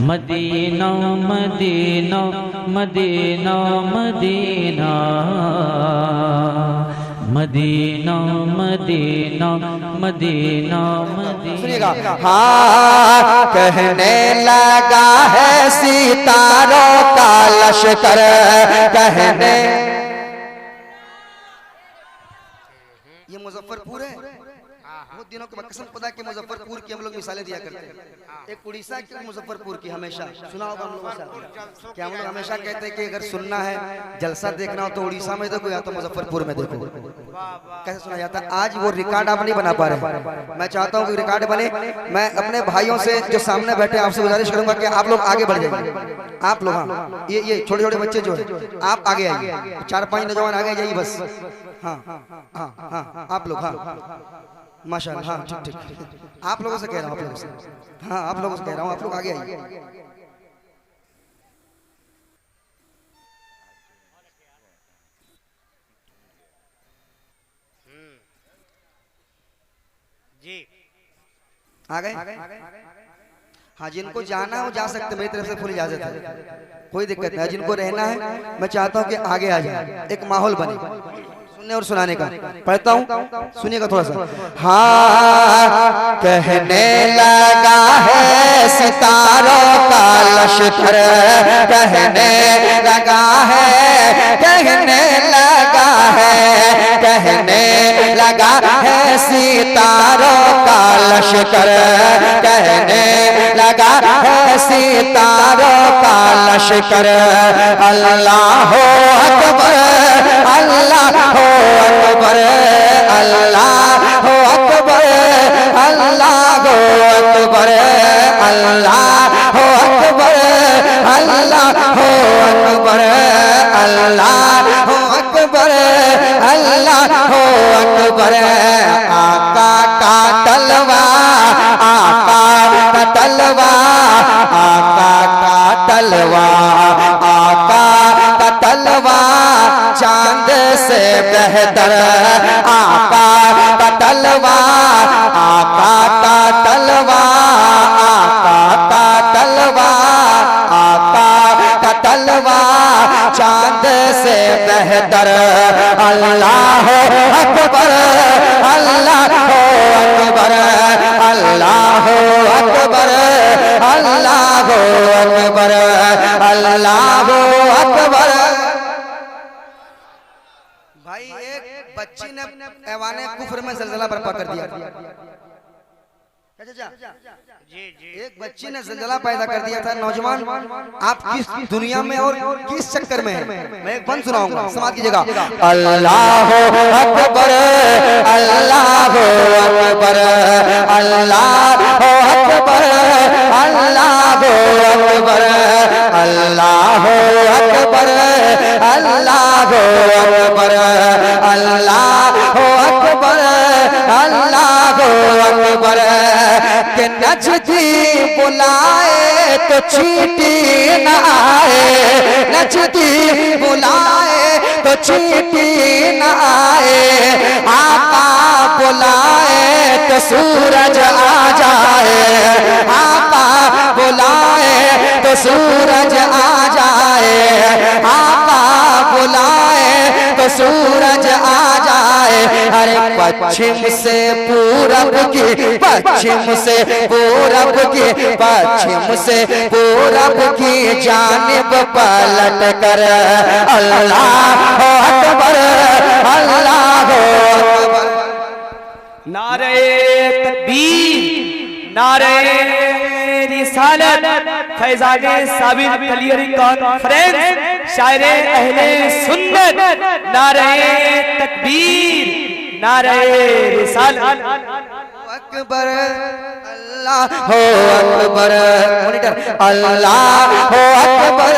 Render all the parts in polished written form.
Medina Medina Medina Medina Medina Medina Medina Medina. हाँ कहने लगा है सितारों का लश्कर, कहने ये मुजफ्फरपुर है। बहुत दिनों के बाद कसम खुदा के मुजफ्फरपुर की हम लोग मिसालें दिया करते हैं। एक उड़ीसा की, मुजफ्फरपुर की, हमेशा सुना होगा हम लोगों से कि हम लोग हमेशा कहते हैं कि अगर सुनना है, जलसा देखना हो तो उड़ीसा में देखो या तो मुजफ्फरपुर में देखो। कैसे सुना जाता है? आज वो रिकॉर्ड आप नहीं बना पा रहे, मैं चाहता हूँ कि रिकॉर्ड बने। मैं अपने भाइयों से जो सामने बैठे आपसे गुजारिश करूंगा कि आप लोग आगे बढ़ जाइए। आप लोग, हाँ ये छोटे छोटे बच्चे जो है आप आगे आइए, 4-5 नौजवान आगे जाइए बस। हाँ हाँ हाँ आप लोग, हाँ माशाल्लाह, हाँ ठीक ठीक, आप लोगों से कह रहा हूँ, आप लोगों से, हाँ आप लोगों से कह रहा हूँ, आप लोग आगे आइए। जी आ गए? हाँ जिनको जाना है वो जा सकते, मेरी तरफ से फुल इजाजत है, कोई दिक्कत नहीं। जिनको रहना है मैं चाहता हूँ कि आगे आ जाए, एक माहौल बने सुनने और सुनाने का। पढ़ता हूँ, सुनिएगा थोड़ा सा। हाँ कहने लगा है सितारों का लश्कर, कहने लगा है, कहने लगा है, कहने लगा है सितारों का लश्कर, कहने लगा है सितारों का लश्कर। अल्लाह अकबर, अल्लाह अकबर, अल्लाह अकबर, अल्लाह अकबर, अल्लाह अकबर, अल्लाह अकबर, अल्लाह अकबर, अल्लाह अकबर। आका का तलवा, आका का तलवा, आका का तलवा, आका का तलवा चांद से बेहतर, आका का तलवा, आका का तलवा, आका का तलवा, आका का तलवा चांद से बेहतर। अल्लाह अकबर, अल्लाह अकबर, अल्लाह अकबर, अल्लाह अकबर, अल्लाह अकबर। भाई एक बच्ची ने ऐवाने कुफ्र में जलजला बर्पा कर दिया। एक बच्ची ने जलजला पैदा कर दिया था। नौजवान आप किस दुनिया में और किस चक्कर में हैं? मैं एक बंद सुनाऊंगा, समाज की जगह। अल्लाह अकबर, अल्लाह अकबर, अल्लाह अकबर, अल्लाह अकबर, अल्लाह अकबर, अल्लाह अकबर, अल्लाह अकबर, अल्लाह अकबर। के नजदी बुलाए तो चींटी न आए, नजदी बुलाए तो चींटी न आए, आका बुलाए तो सूरज आ जाए, आका बुलाए तो सूरज आ जाए, आका बुलाए तो सूरज आ जाए। अरे पश्चिम से पूरब की, पश्चिम से पूरब की, पश्चिम से पूरब की जानिब पलट कर अल्लाह अकबर, अल्लाह अकबर। नारे तकबीर, नारे रिसालत, फैजाने साबित कलियरी कॉन्फ्रेंस, शायरे अहले सुन्नत। नारे तकबीर, नारे रिसालत। अकबर, अल्लाह हो अकबर, मॉनिटर, अल्लाह हो अकबर,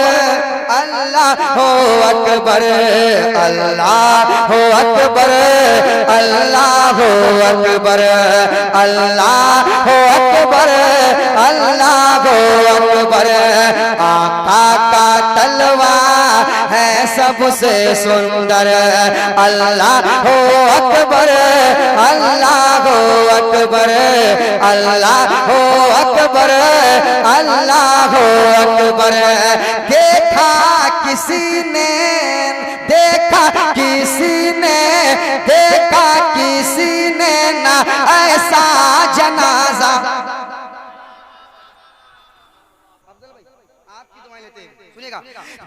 अल्लाह हो अकबर, अल्लाह हो अकबर, अल्लाह हो अकबर, अल्लाह हो अकबर, अल्लाह हो अकबर। आका का तलवा है सबसे सुंदर। अल्लाह हो अकबर, अल्लाह हो अकबर, अल्लाह हो अकबर, अल्लाह हो अकबर। देखा किसी ने, देखा किसी ने, देखा किसी ने ना ऐसा जनाजा।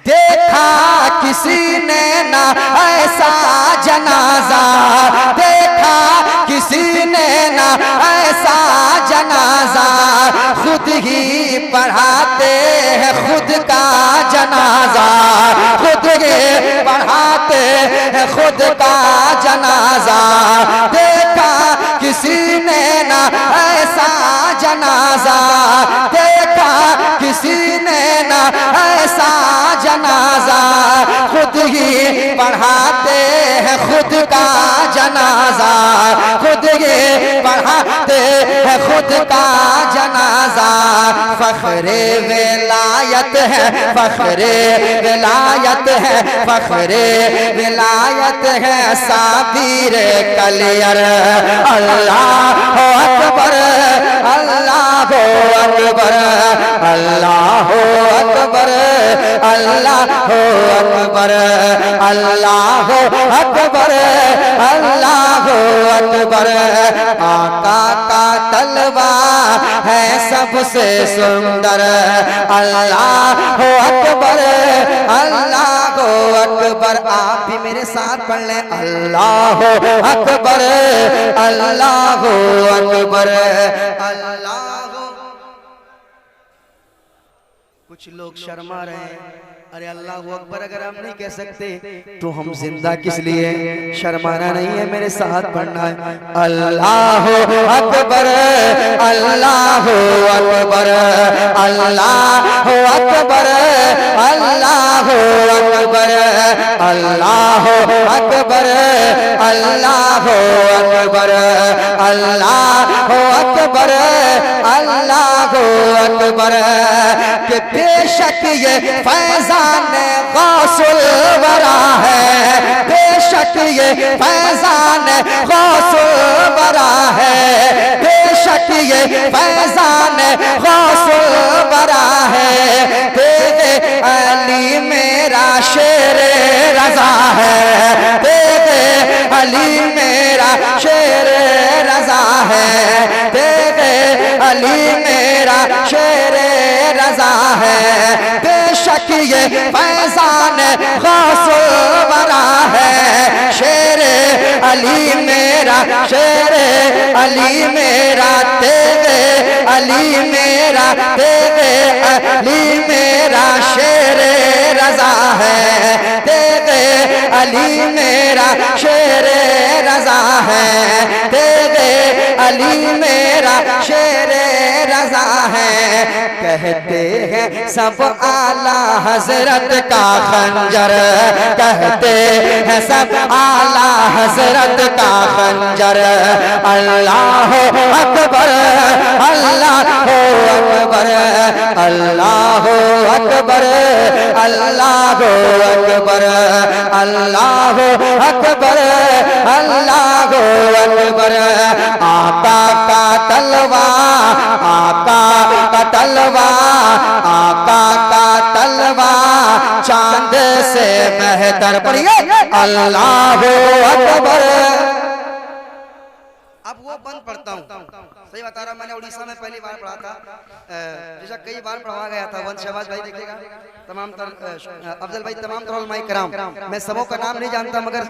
देखा किसी ने ना ऐसा जनाजा, देखा किसी ने ना ऐसा जनाजा। खुद ही पढ़ाते हैं खुद का जनाजा, खुद ही पढ़ाते हैं खुद का जनाजा। देखा किसी ने ना ऐसा जनाजा, देखा किसी ने ना ऐसा जनाजा। खुद ही पढ़ाते हैं खुद का जनाजा, खुद ही पढ़ाते हैं खुद का जनाजा। फख्रे विलायत है, फख्रे विलायत है, फख्रे विलायत है साबिर कलियर। अल्लाह अकबर, अल्लाह अकबर, अल्लाह अकबर, अल्लाह अकबर, अल्लाह अकबर, अल्लाह अकबर। आका का तलवा है सबसे सुंदर। अल्लाह अकबर, अल्लाह अकबर। आप भी मेरे साथ पढ़ लें, अल्लाह अकबर, अल्लाह अकबर, अल्लाह। कुछ लोग शर्मा रहे हैं, अरे अल्लाह अकबर अगर हम नहीं कह सकते तो हम जिंदा किस लिए। शर्माना नहीं है, मेरे साथ पढ़ना है। अल्लाह अकबर, अल्लाह अकबर, अल्लाह अकबर, अल्लाह अकबर, अल्लाह अकबर, अल्लाह अकबर, अल्लाह अकबर, अल्लाह अकबर। कि बेशक ये फैजान गौसुल वरा है, बेशक ये फैजान गौसुल वरा है, बेशक ये फैजान गौसुल वरा है। तेरे अली मेरा शेर रजा है, तेरे अली मेरा शेर रजा है, तेरे अली मेरा शेर रजा है। बेशक ये फैजान गौसुल वरा है, शेर अली मेरा, शेर अली मेरा, तेरे अली मेरा, तेरे अली मेरा शेर रजा है, तेरे अली मेरा शेर रजा है, तेरे अली मेरा शेर रजा है। कहते हैं सब आला हजरत का खंजर, कहते हैं सब आला हजरत का खंजर। अल्लाह अकबर, अल्लाह अकबर, अल्लाह अकबर, अल्लाह अकबर, अल्लाह अकबर, अल्लाह अकबर। आका का तलवा, आका का तलवा, आका का तलवा चांद से बेहतर। पढ़िए अल्लाह अकबर। अब वो बंद पढ़ता हूँ, सही बता रहा, मैंने उड़ीसा में पहली बार पढ़ा था, जैसा कई बार पढ़वा गया था। वंश शहबाज भाई देखेगा, तमाम अफजल भाई, तमाम तरह कराम। मैं सबों का नाम नहीं जानता, मगर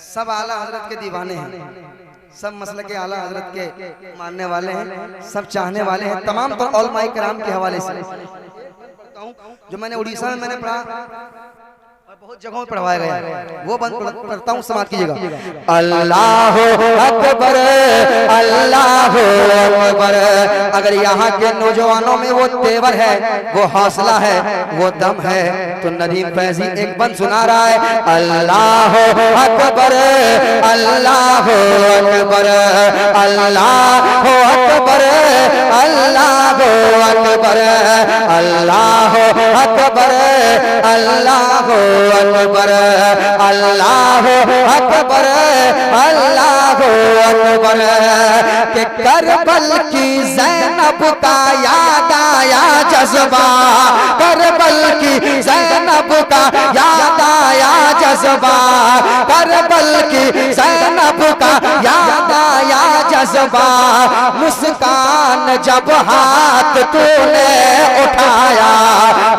सब आला हजरत के दीवाने हैं, सब मसले के आला हजरत के मानने वाले हैं, सब चाहने वाले हैं, तमाम तर औलमाए कराम के हवाले से जो मैंने उड़ीसा में मैंने पढ़ा और बहुत जगहों में पढ़वाया गया, वो बंद पढ़ता हूँ, समाप्त कीजिएगा। अल्लाह अकबर, अल्लाह अकबर। अगर यहाँ के नौजवानों में वो तेवर है, वो हौसला है, वो दम है, तो नदीम फैजी एक बंद सुना रहा है। अल्लाह अकबर, अल्लाह अकबर, अल्लाह अकबर, अल्लाह अकबर, अल्लाह अकबर, अल्लाह अकबर, अल्लाह अकबर, अल्लाह अकबर। के करबल की ज़ैनब का याद आया जज्बा, करबल की ज़ैनब का याद आया जज्बा, करबल की ज़ैनब का याद आया जज्बा। मुस्कान जब हाथ तूने उठाया,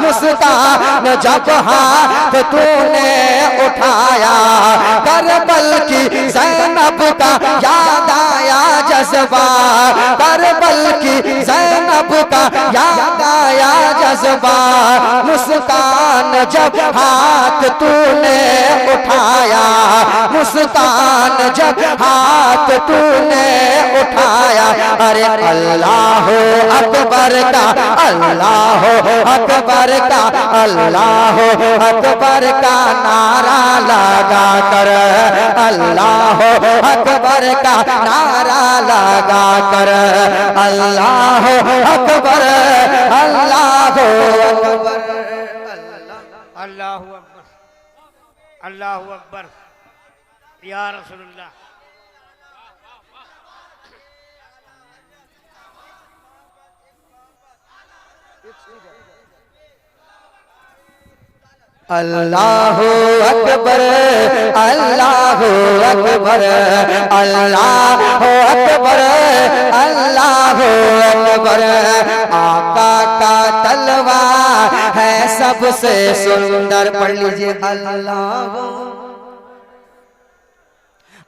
मुस्कान जब हाथ तूने उठाया, करबल की ज़ैनब का याद आया जज्बा, करबल की ज़ैनब का याद आया जज्बा। मुस्कान जब हाथ तूने उठाया, मुस्कान जब हाथ तूने उठाया, अरे अल्लाह अकबर का, अल्लाह अकबर का, अल्लाह अकबर का नारा लगा कर, अल्लाह अकबर का नारा लगा कर, अल्लाह अकबर, अल्लाह अकबर, अल्लाहु अकबर, अल्लाहु अकबर, या रसूलुल्लाह। अल्लाह अकबर, अल्लाह अकबर, अल्लाह अकबर, अल्लाह अकबर। आका का तलवा है सबसे सुंदर, पढ़ लीजिए अल्लाह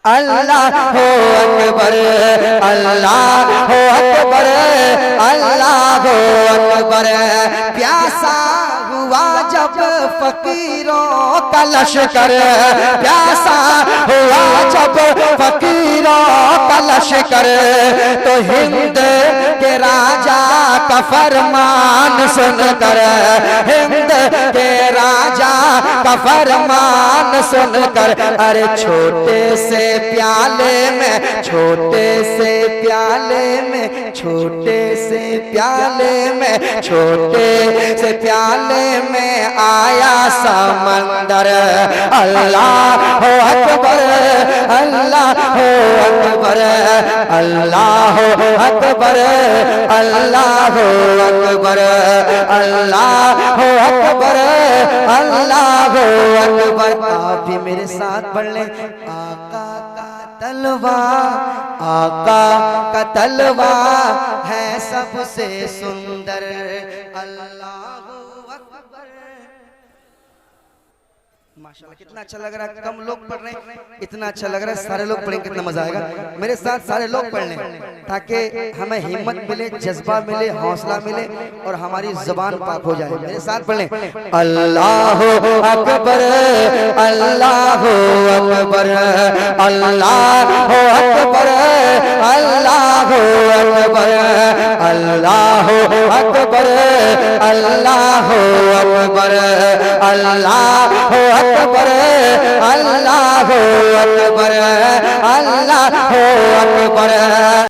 अल्लाह हो अकबर, अल्लाह हो अकबर, अल्लाह हो अकबर। प्यासा हुआ जब फकीरों का लश्कर, प्यासा हुआ जब फकीरों का लश्कर, तो हिंद के राजा का फरमान सुनकर, हिंद के राजा का फरमान सुनकर, अरे छोटे से प्याले में, छोटे से प्याले में, छोटे से प्याले में, छोटे से प्याले में आया समंदर। अल्लाह हो अकबर, अल्लाह हो अकबर, अल्लाह हो अकबर, अल्लाह हो अकबर, अल्लाह हो अकबर, अल्लाह हो अकबर। आप भी मेरे साथ पढ़ लें, आका का तलवा, आका का तलवा है सबसे सुंदर, अल्लाहु अकबर। माशाल्लाह कितना अच्छा लग रहा है, कम लोग पढ़ रहे हैं, इतना अच्छा लग रहा है, सारे लोग पढ़ेंगे कितना मजा आएगा। मेरे साथ सारे लोग पढ़ लें ताकि हमें हिम्मत मिले, जज्बा मिले, हौसला मिले और हमारी जुबान पाक हो जाए। मेरे साथ पढ़ लें, अल्लाह अकबर, अल्लाह अकबर, अल्लाह अकबर, अल्लाह अकबर, अल्लाह अकबर, अल्लाह अकबर, अल्लाह अकबर, अल्लाह अकबर, अल्लाह अकबर।